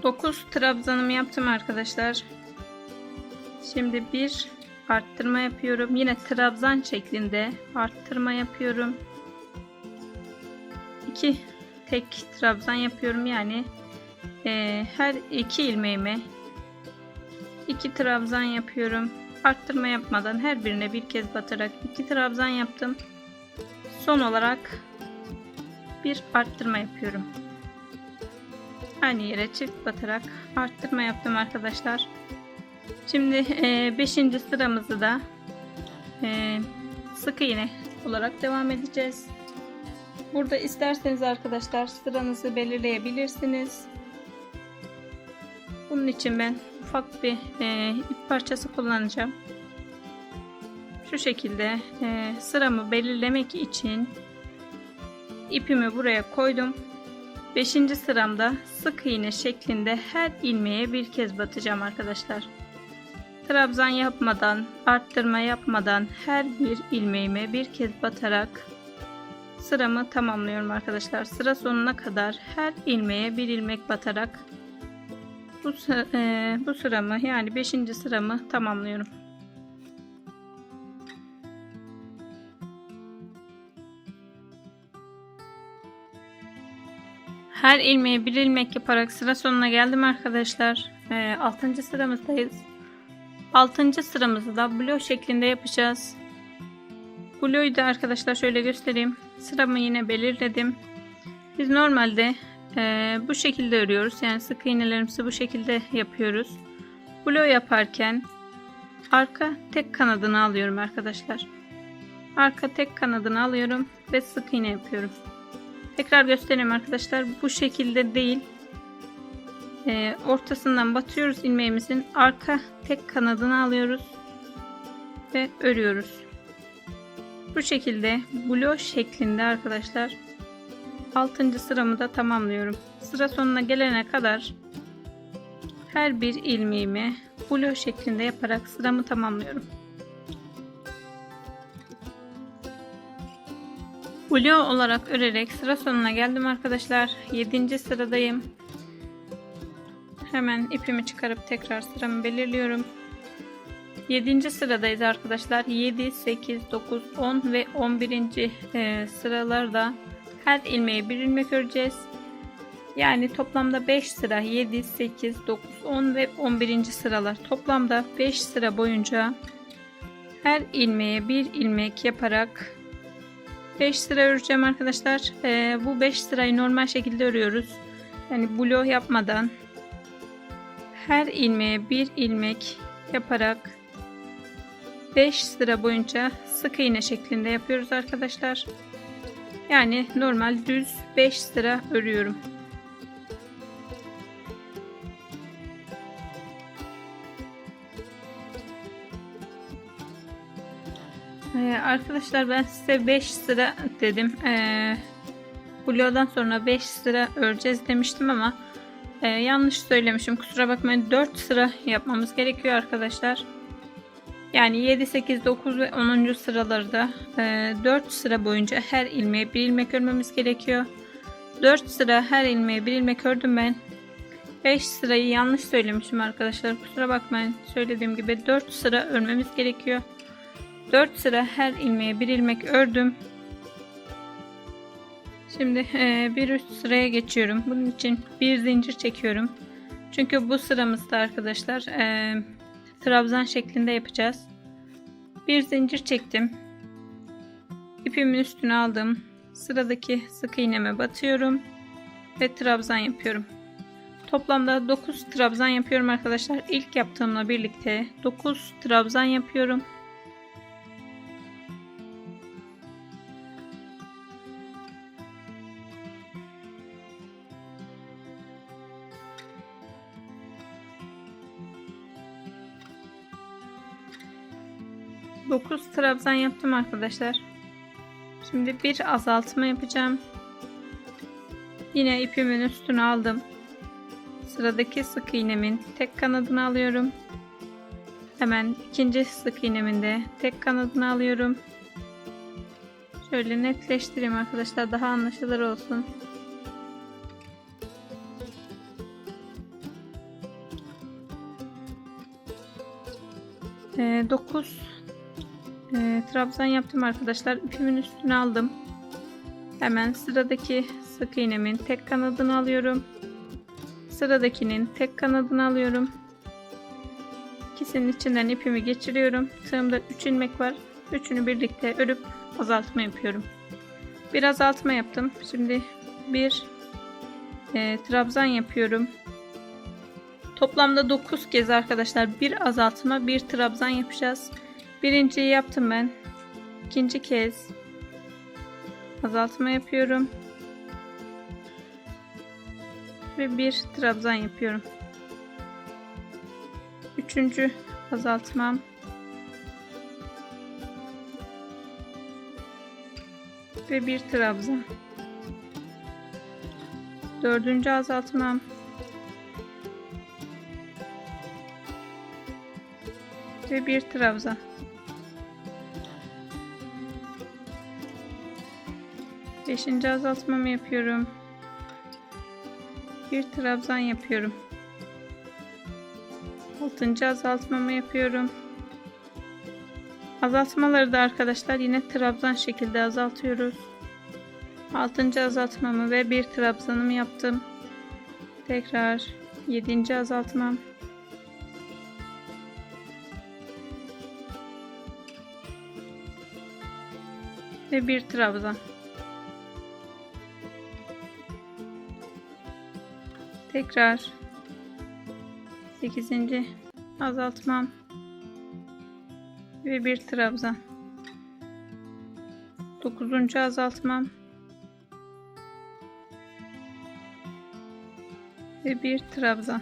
Dokuz trabzanımı yaptım arkadaşlar. Şimdi bir arttırma yapıyorum. Yine trabzan şeklinde arttırma yapıyorum. 2 tek trabzan yapıyorum. Yani her iki ilmeğime 2 trabzan yapıyorum. Arttırma yapmadan her birine bir kez batarak 2 trabzan yaptım. Son olarak bir arttırma yapıyorum. Aynı yere çift batarak arttırma yaptım arkadaşlar. Şimdi 5. sıramızı da sık iğne olarak devam edeceğiz. Burada isterseniz arkadaşlar sıranızı belirleyebilirsiniz. Bunun için ben ufak bir ip parçası kullanacağım. Şu şekilde sıramı belirlemek için ipimi buraya koydum. 5. sıramda sık iğne şeklinde her ilmeğe bir kez batacağım arkadaşlar. Trabzan yapmadan, arttırma yapmadan her bir ilmeğime bir kez batarak sıramı tamamlıyorum arkadaşlar. Sıra sonuna kadar her ilmeğe bir ilmek batarak bu sıramı, yani 5. sıramı tamamlıyorum. Her ilmeğe bir ilmek yaparak sıra sonuna geldim arkadaşlar. 6. sıramızdayız. 6. sıramızı da blok şeklinde yapacağız. Bloğu da arkadaşlar şöyle göstereyim. Sıramı yine belirledim. Biz normalde bu şekilde örüyoruz. Yani sık iğnelerimizi bu şekilde yapıyoruz. Bloğu yaparken arka tek kanadını alıyorum arkadaşlar. Arka tek kanadını alıyorum ve sık iğne yapıyorum. Tekrar göstereyim arkadaşlar. Bu şekilde değil. ortasından batıyoruz ilmeğimizin. Arka tek kanadını alıyoruz ve örüyoruz. Bu şekilde blok şeklinde arkadaşlar 6. sıramı da tamamlıyorum. Sıra sonuna gelene kadar her bir ilmeğimi blok şeklinde yaparak sıramı tamamlıyorum. Blok olarak örerek sıra sonuna geldim arkadaşlar. 7. sıradayım. Hemen ipimi çıkarıp tekrar sıramı belirliyorum. 7. sıradayız arkadaşlar. 7, 8, 9, 10 ve 11. sıralarda her ilmeğe bir ilmek öreceğiz. Yani toplamda 5 sıra 7, 8, 9, 10 ve 11. sıralar. Toplamda 5 sıra boyunca her ilmeğe bir ilmek yaparak 5 sıra öreceğim arkadaşlar. Bu 5 sırayı normal şekilde örüyoruz. Yani blok yapmadan her ilmeğe bir ilmek yaparak 5 sıra boyunca sık iğne şeklinde yapıyoruz arkadaşlar. Yani normal düz 5 sıra örüyorum. Arkadaşlar ben size 5 sıra dedim. Bloktan sonra 5 sıra öreceğiz demiştim ama yanlış söylemişim. Kusura bakmayın. 4 sıra yapmamız gerekiyor arkadaşlar. Yani 7, 8, 9 ve 10. sıralarda 4 sıra boyunca her ilmeğe bir ilmek örmemiz gerekiyor. 4 sıra her ilmeğe bir ilmek ördüm ben. 5 sırayı yanlış söylemişim arkadaşlar. Kusura bakmayın. Söylediğim gibi 4 sıra örmemiz gerekiyor. 4 sıra her ilmeğe bir ilmek ördüm. Şimdi bir üst sıraya geçiyorum. Bunun için bir zincir çekiyorum. Çünkü bu sıramızda arkadaşlar trabzan şeklinde yapacağız. Bir zincir çektim. İpimin üstüne aldım. Sıradaki sık iğneme batıyorum ve trabzan yapıyorum. Toplamda 9 trabzan yapıyorum arkadaşlar. İlk yaptığımla birlikte 9 trabzan yapıyorum. Dokuz trabzan yaptım arkadaşlar. Şimdi bir azaltma yapacağım. Yine ipimin üstüne aldım. Sıradaki sık iğnemin tek kanadını alıyorum. Hemen ikinci sık iğnemin de tek kanadını alıyorum. Şöyle netleştireyim arkadaşlar, daha anlaşılır olsun. Dokuz trabzan yaptım arkadaşlar. İpimin üstüne aldım. Hemen sıradaki sık iğnemin tek kanadını alıyorum. Sıradakinin tek kanadını alıyorum. İkisinin içinden ipimi geçiriyorum. Tığımda 3 ilmek var. Üçünü birlikte örüp azaltma yapıyorum. Bir azaltma yaptım. Şimdi bir trabzan yapıyorum. Toplamda 9 kez arkadaşlar bir azaltma, bir trabzan yapacağız. Birinciyi yaptım ben. İkinci kez azaltma yapıyorum. Ve bir trabzan yapıyorum. Üçüncü azaltmam. Ve bir trabzan. Dördüncü azaltmam. Ve bir trabzan. Beşinci azaltmamı yapıyorum. Bir trabzan yapıyorum. Altıncı azaltmamı yapıyorum. Azaltmaları da arkadaşlar yine trabzan şekilde azaltıyoruz. Altıncı azaltmamı ve bir trabzanımı yaptım. Tekrar yedinci azaltmam. Ve bir trabzan. Tekrar 8. azaltmam ve bir trabzan. 9. azaltmam ve bir trabzan.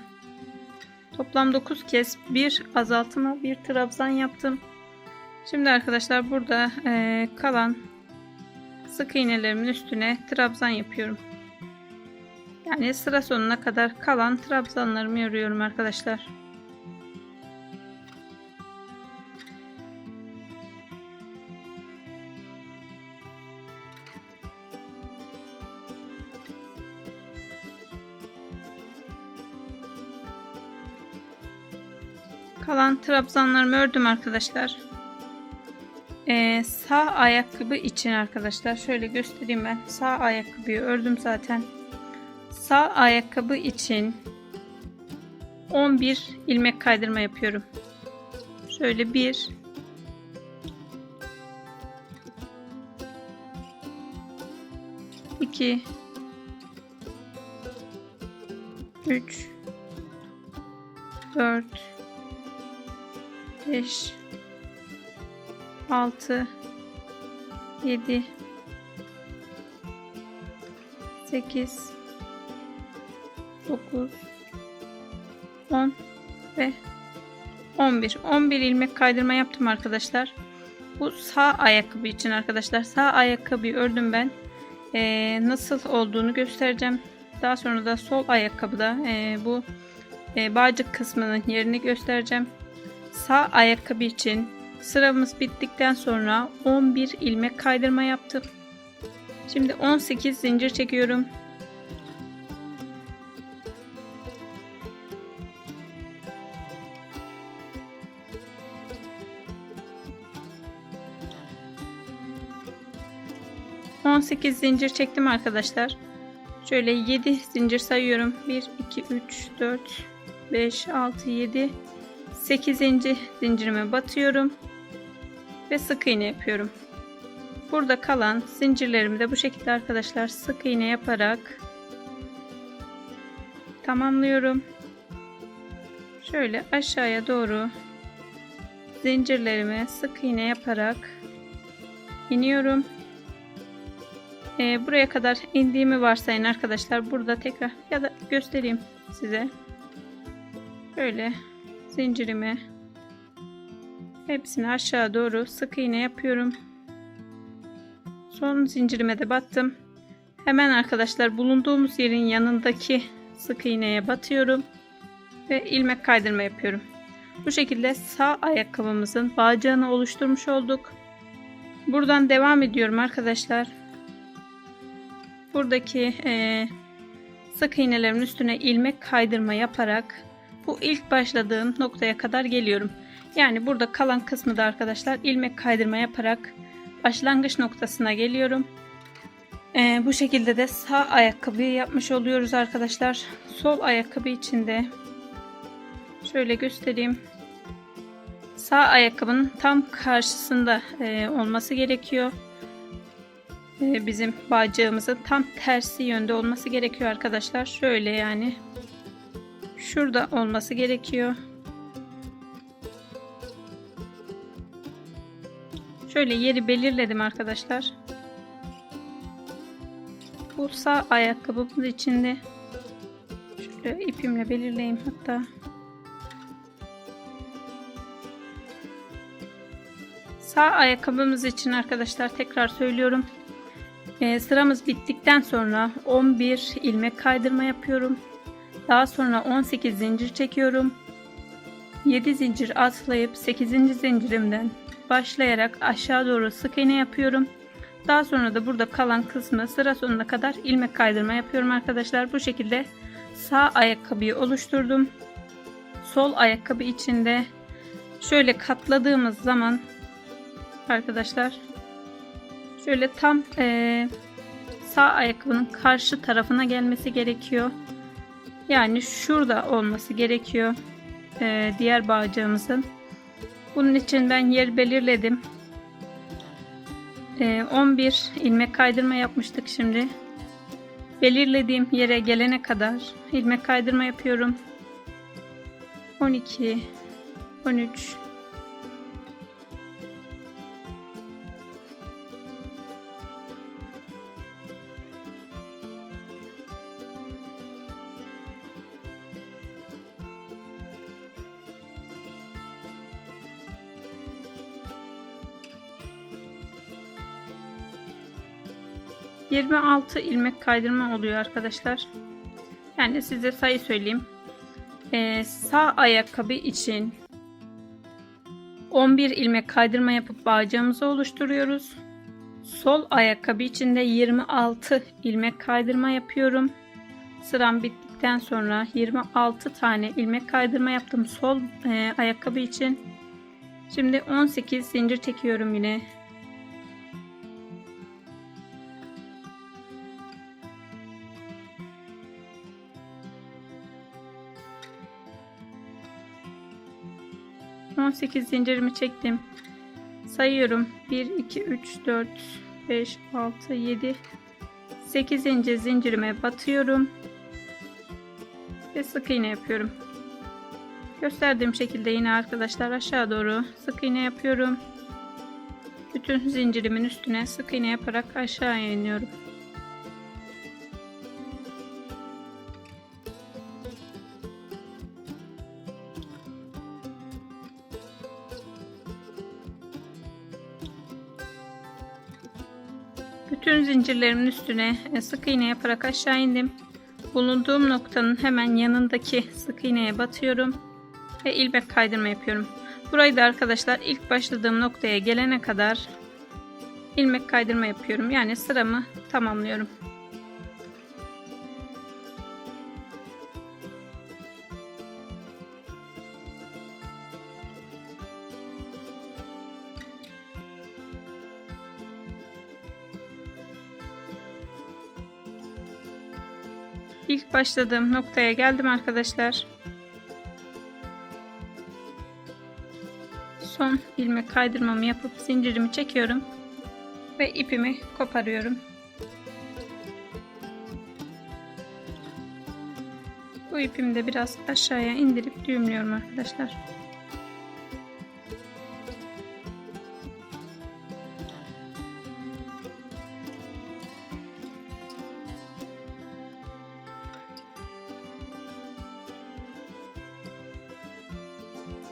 Toplam 9 kez bir azaltma, bir trabzan yaptım. Şimdi arkadaşlar burada kalan sık iğnelerimin üstüne trabzan yapıyorum. Yani sıra sonuna kadar kalan trabzanlarımı örüyorum arkadaşlar. Kalan trabzanlarımı ördüm arkadaşlar. Sağ ayakkabı için arkadaşlar şöyle göstereyim ben. Sağ ayakkabıyı ördüm zaten. Sağ ayakkabı için 11 ilmek kaydırma yapıyorum. Şöyle 1 2 3 4 5 6 7 8 9 10 ve 11 ilmek kaydırma yaptım arkadaşlar. Bu sağ ayakkabı için arkadaşlar. Sağ ayakkabıyı ördüm ben. Nasıl olduğunu göstereceğim. Daha sonra da sol ayakkabıda bu bağcık kısmının yerini göstereceğim. Sağ ayakkabı için sıramız bittikten sonra 11 ilmek kaydırma yaptım. Şimdi 18 zincir çekiyorum. Zincir çektim arkadaşlar. Şöyle 7 zincir sayıyorum. 1 2 3 4 5 6 7 8. zincirime batıyorum ve sık iğne yapıyorum. Burada kalan zincirlerimi de bu şekilde arkadaşlar sık iğne yaparak tamamlıyorum. Şöyle aşağıya doğru zincirlerimi sık iğne yaparak iniyorum. Buraya kadar indiğimi varsayın arkadaşlar. Burada tekrar ya da göstereyim size. Şöyle zincirimi hepsini aşağı doğru sık iğne yapıyorum. Son zincirime de battım. Hemen arkadaşlar bulunduğumuz yerin yanındaki sık iğneye batıyorum ve ilmek kaydırma yapıyorum. Bu şekilde sağ ayakkabımızın bağcığını oluşturmuş olduk. Buradan devam ediyorum arkadaşlar. Buradaki sık iğnelerin üstüne ilmek kaydırma yaparak bu ilk başladığım noktaya kadar geliyorum. Yani burada kalan kısmı da arkadaşlar ilmek kaydırma yaparak başlangıç noktasına geliyorum. Bu şekilde de sağ ayakkabıyı yapmış oluyoruz arkadaşlar. Sol ayakkabı için de şöyle göstereyim. Sağ ayakkabının tam karşısında olması gerekiyor. Bizim bağcığımızın tam tersi yönde olması gerekiyor arkadaşlar. Şöyle yani şurada olması gerekiyor. Şöyle yeri belirledim arkadaşlar. Bu sağ ayakkabımın içinde şöyle ipimle belirleyeyim hatta. Sağ ayakkabımız için arkadaşlar tekrar söylüyorum. Sıramız bittikten sonra 11 ilmek kaydırma yapıyorum. Daha sonra 18 zincir çekiyorum. 7 zincir atlayıp 8. zincirimden başlayarak aşağı doğru sık iğne yapıyorum. Daha sonra da burada kalan kısmı sıra sonuna kadar ilmek kaydırma yapıyorum arkadaşlar. Bu şekilde sağ ayakkabıyı oluşturdum. Sol ayakkabı içinde şöyle katladığımız zaman arkadaşlar şöyle tam sağ ayakkabının karşı tarafına gelmesi gerekiyor. Yani şurada olması gerekiyor diğer bağcığımızın. Bunun için ben yer belirledim. 11 ilmek kaydırma yapmıştık şimdi. Belirlediğim yere gelene kadar ilmek kaydırma yapıyorum. 12 13 14 26 ilmek kaydırma oluyor arkadaşlar. Yani size sayı söyleyeyim. Sağ ayakkabı için 11 ilmek kaydırma yapıp bağcığımızı oluşturuyoruz. Sol ayakkabı için de 26 ilmek kaydırma yapıyorum. Sıram bittikten sonra 26 tane ilmek kaydırma yaptım sol ayakkabı için. Şimdi 18 zincir çekiyorum yine. Zincirimi çektim. Sayıyorum. 1, 2, 3, 4, 5, 6, 7, 8. zincirime batıyorum. Ve sık iğne yapıyorum. Gösterdiğim şekilde yine arkadaşlar aşağı doğru sık iğne yapıyorum. Bütün zincirimin üstüne sık iğne yaparak aşağıya iniyorum. Bütün zincirlerimin üstüne sık iğne yaparak aşağı indim. Bulunduğum noktanın hemen yanındaki sık iğneye batıyorum ve ilmek kaydırma yapıyorum. Burayı da arkadaşlar ilk başladığım noktaya gelene kadar ilmek kaydırma yapıyorum. Yani sıramı tamamlıyorum. İlk başladığım noktaya geldim arkadaşlar. Son ilmek kaydırmamı yapıp zincirimi çekiyorum ve ipimi koparıyorum. Bu ipimi de biraz aşağıya indirip düğümlüyorum arkadaşlar.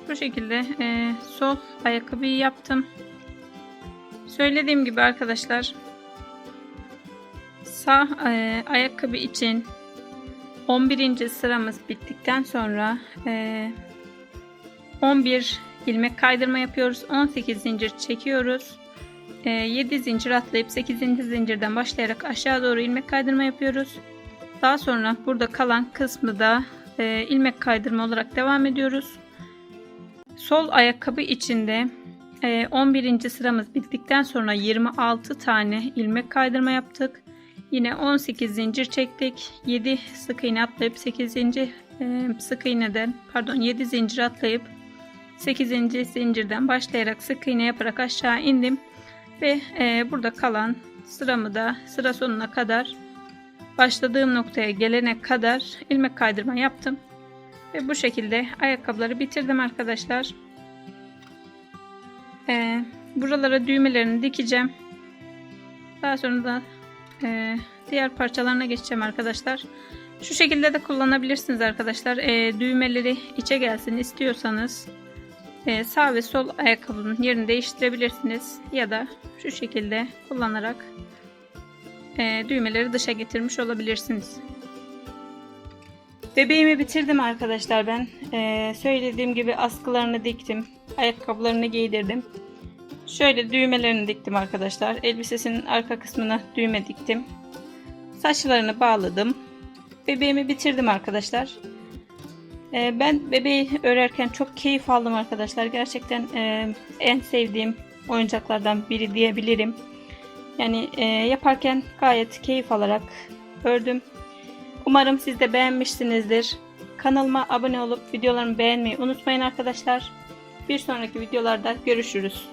Bu şekilde sol ayakkabıyı yaptım. Söylediğim gibi arkadaşlar sağ ayakkabı için 11. sıramız bittikten sonra 11 ilmek kaydırma yapıyoruz. 18 zincir çekiyoruz. 7 zincir atlayıp 8. zincirden başlayarak aşağı doğru ilmek kaydırma yapıyoruz. Daha sonra burada kalan kısmı da ilmek kaydırma olarak devam ediyoruz. Sol ayakkabı içinde 11. sıramız bittikten sonra 26 tane ilmek kaydırma yaptık. Yine 18 zincir çektik. 7 sık iğne atlayıp 8. sık iğneden 7 zincir atlayıp 8. zincirden başlayarak sık iğne yaparak aşağı indim ve burada kalan sıramı da sıra sonuna kadar başladığım noktaya gelene kadar ilmek kaydırma yaptım. Ve bu şekilde ayakkabıları bitirdim arkadaşlar. Buralara düğmelerini dikeceğim. Daha sonra da diğer parçalarına geçeceğim arkadaşlar. Şu şekilde de kullanabilirsiniz arkadaşlar. Düğmeleri içe gelsin istiyorsanız sağ ve sol ayakkabının yerini değiştirebilirsiniz. Ya da şu şekilde kullanarak düğmeleri dışa getirmiş olabilirsiniz. Bebeğimi bitirdim arkadaşlar ben. Söylediğim gibi askılarını diktim. Ayakkabılarını giydirdim. Şöyle düğmelerini diktim arkadaşlar. Elbisesinin arka kısmına düğme diktim. Saçlarını bağladım. Bebeğimi bitirdim arkadaşlar. Ben bebeği örerken çok keyif aldım arkadaşlar. Gerçekten en sevdiğim oyuncaklardan biri diyebilirim. Yani yaparken gayet keyif alarak ördüm. Umarım siz de beğenmişsinizdir. Kanalıma abone olup videolarımı beğenmeyi unutmayın arkadaşlar. Bir sonraki videolarda görüşürüz.